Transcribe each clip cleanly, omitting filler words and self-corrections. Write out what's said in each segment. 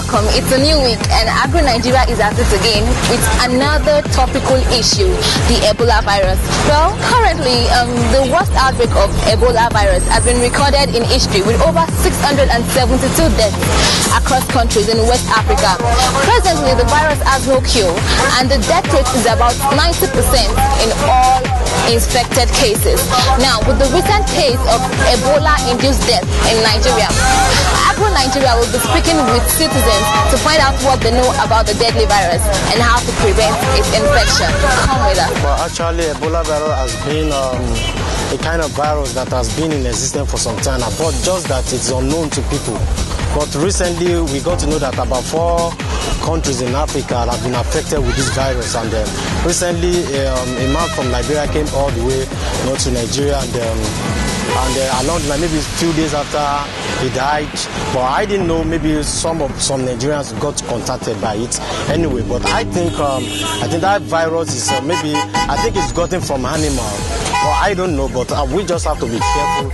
welcome. It's a new week and AgroNigeria is at it again with another topical issue, the Ebola virus. Well, currently, the worst outbreak of Ebola virus has been recorded in history with over 672 deaths across countries in West Africa. Presently, the virus has no cure and the death rate is about 90% in all infected cases. Now, with the recent case of Ebola-induced death in Nigeria, AgroNigeria will be speaking with citizens to find out what they know about the deadly virus and how to prevent its infection. Come with us. Well, actually, Ebola virus has been a kind of virus that has been in existence for some time, but just that it's unknown to people. But recently, we got to know that about 4 countries in Africa have been affected with this virus, and recently a man from Nigeria came all the way to Nigeria, and along maybe a few days after he died. But I didn't know, maybe some Nigerians got contacted by it anyway. But I think that virus is I think it's gotten from animal. Well, I don't know, but we just have to be careful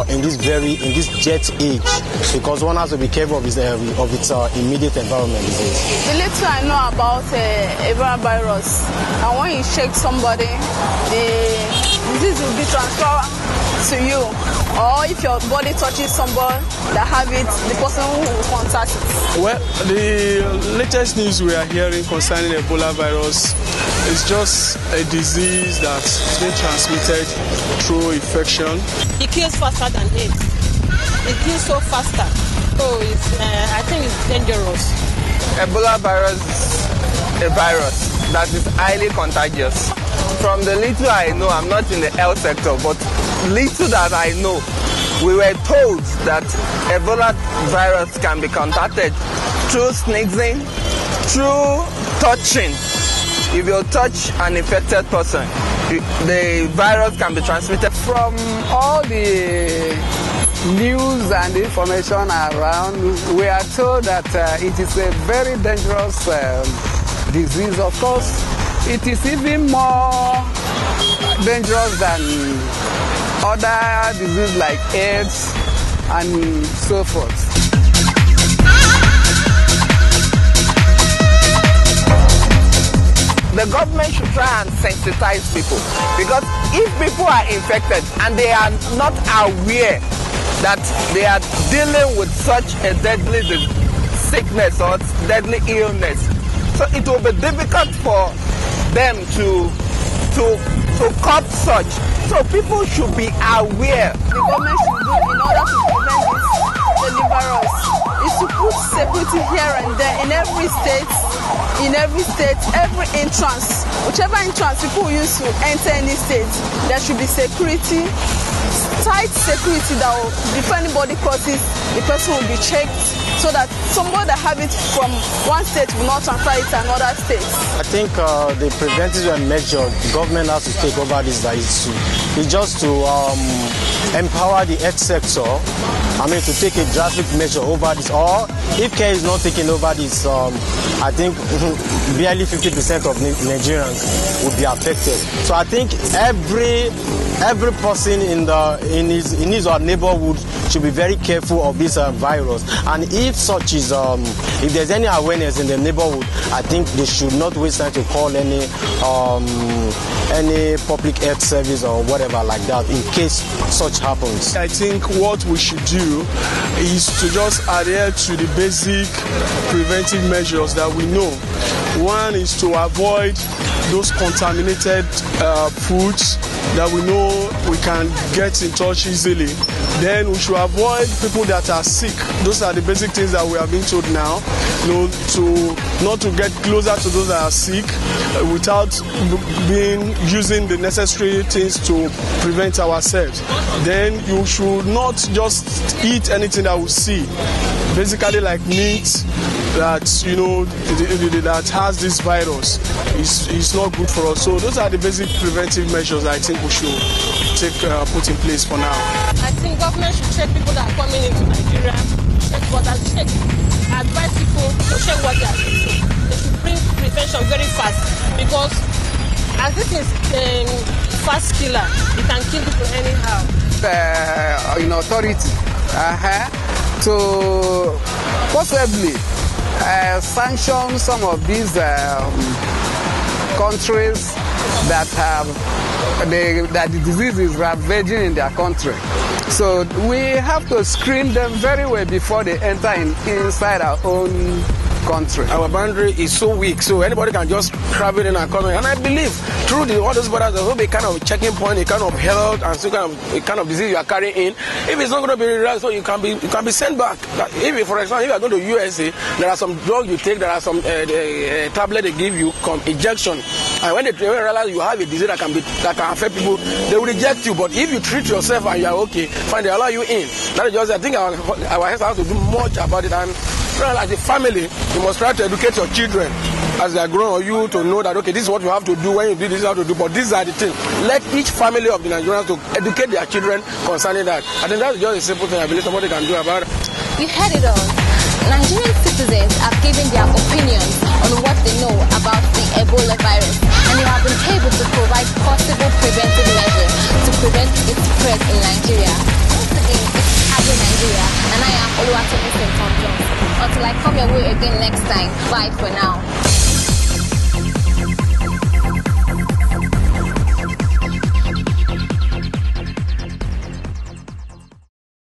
in this jet age, because one has to be careful of its immediate environment. The little I know about Ebola virus, and when you shake somebody, the disease will be transferred to you, or if your body touches somebody that have it, the person will contact it. Well, the latest news we are hearing concerning Ebola virus is just a disease that's been transmitted through infection. It kills faster than AIDS. It kills so faster. So I think it's dangerous. Ebola virus is a virus that is highly contagious. From the little I know, I'm not in the health sector, but little that I know, we were told that Ebola virus can be contacted through sneezing, through touching. If you touch an infected person, the virus can be transmitted. From all the news and information around, we are told that it is a very dangerous disease. Of course, it is even more dangerous than other diseases like AIDS and so forth. The government should try and sensitize people, because if people are infected and they are not aware that they are dealing with such a deadly sickness or deadly illness, so it will be difficult for them to curb such. So people should be aware. The government should do in order to prevent this deadly virus is to put security here and there in every state. Every entrance, whichever entrance people use to enter any state, there should be security, tight security that will, if anybody crosses, the person will be checked, so that somebody that have it from one state will not transfer it to another state. I think the preventive measure the government has to take over this is just to empower the health sector. To take a drastic measure over this, or if care is not taken over this, I think barely 50% of Nigerians would be affected. So I think every person in his or neighborhood should be very careful of this virus. And if such is, if there's any awareness in the neighborhood, I think they should not waste time to call any public health service or whatever like that in case such happens. I think what we should do is to just adhere to the basic preventive measures that we know. One is to avoid those contaminated foods that we know we can get in touch easily. Then we should avoid people that are sick. Those are the basic things that we are being told now. Not to get closer to those that are sick without using the necessary things to prevent ourselves. Then you should not just eat anything that we see. Basically, like meat that that has this virus is not good for us. So those are the basic preventive measures I think we should put in place for now. I think government should check people that are coming into Nigeria, advise people to check what they are doing. They should bring prevention very fast, because as this is fast killer, it can kill people anyhow. In authority to possibly sanction some of these countries that the disease is ravaging in their country. So we have to screen them very well before they enter inside our own country. Our boundary is so weak, so anybody can just travel in and come in. And I believe through all those borders, there will be kind of checking point, a kind of health, and so a kind of disease you are carrying in. If it's not going to be realized, so you can be sent back. If, for example, if you are going to USA, there are some drugs you take, there are some tablet they give you, injection, and when they realize you have a disease that can affect people, they will reject you. But if you treat yourself and you are okay, fine, they allow you in. That is just, I think our health has to do much about it. And as a family, you must try to educate your children as they are growing, or you to know that, okay, this is what you have to do. When you do this, you have to do. But these are the things. Let each family of the Nigerians to educate their children concerning that. I think that's just a simple thing I believe somebody can do about it. You heard it all. Nigerian citizens have given their opinions on what they know about the Ebola virus, and they have been able to provide possible preventive measures to prevent its spread in Nigeria. Once again, it's AgroNigeria, and I am Oluwatomi St. Until I come your way again next time, bye for now.